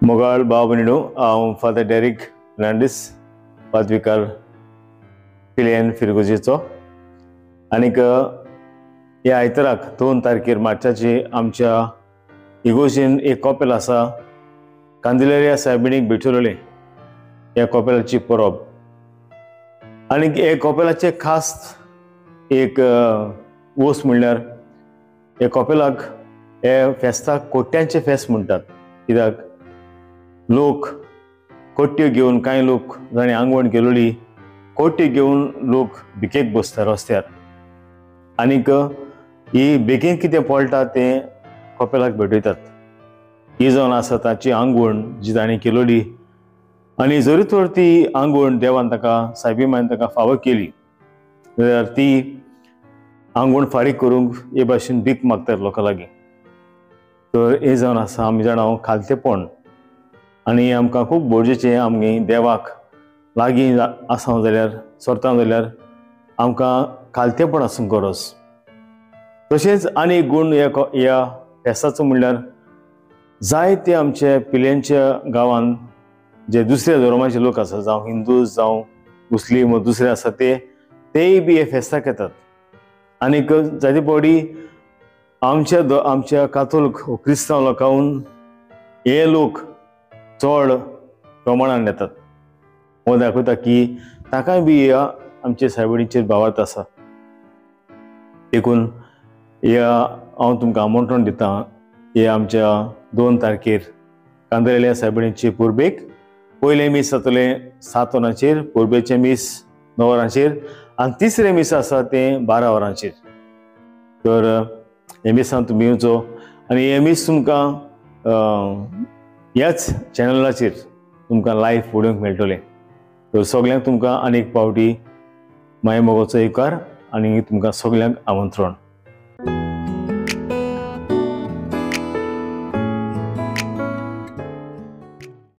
मोगाळ भाव भयणीनो, हांव फादर डेरिक फर्नांडीस, पाद्विकार पिलेन फिरगोजेचो. आनीक ह्या आयताराक 2 तारखेर मार्चाची आमच्या इगोर्जेन एक कॉपेल आसा, कांदिलेरिया सायबिणीक भेटोलें ह्या कॉपेलाची परब. आनीक हे कॉपेलाचे खास एक वस्त म्हणल्यार हे कॉपेलाक हे फेस्ताक कोट्यांचे फेस्त म्हणटात. कित्याक लोक कोट्ट्यो घेवन, कांय लोक जाणी आंगवण केलोली कोट्ट्यो घेवन लोक भिकेक बसता रस्त्यार. आनीक ही बेगीन कितें पळटा तें कॉपेलाक भेटयतात. ही जावन आसा ताची आंगवण जी ताणें केलोली. आनी जरी तर ती आंगवण देवान ताका सायबीमायन ताका फावो केली जाल्यार ती आंगवण फारीक करूंक हे भाशेन भीक मागतात लोकां लागीं. तर हे जावन आसा आमी जाणां खालतेपण. आनी आमकां खूब गरजेचें आमगे देवाक लागीं आसा जाल्यार सरता जाल्यार आमकां खालतेपण आसूंक गरज. तशेंच आनी एक गूण ह्या फेस्ताचो म्हणल्यार जायते आमचे पिलेंच्या गांवांत जे दुसऱ्या धर्माचे लोक आसा, जावं हिंदू जावं मुस्लीम वा दुसरे आसा तेय बी हे फेस्ताक येतात. आनीक जायते फावटी आमच्या कातोलीक क्रिस्तांव लोकांहून हे लोक चड प्रमाणान येतात. हो दाखयता की ताकाय बी ह्या आमच्या सायबिणीचेर भावार्थ आसा. देखून हांव तुमकां आमंत्रण दितां हे आमच्या 2 तारखेर कांदिलेरिया सायबिणीचे पुर्बेक. पयलें मीस जातलें 7 वरांचेर, पुर्बेचें मीस 9 वरांचेर आनी तिसरें मीस आसा तें 12 वरांचेर. तर हे मिसान तुमी येवचो. आनी हे मीस तुमकां ह्याच चॅनलाचेर तुमकां लायव्ह पळोवंक मेळटलें. तर सगल्यांक तुमकां आनीक फावटी माय मोगाचो येवकार आनी तुमकां सगल्यांक आमंत्रण.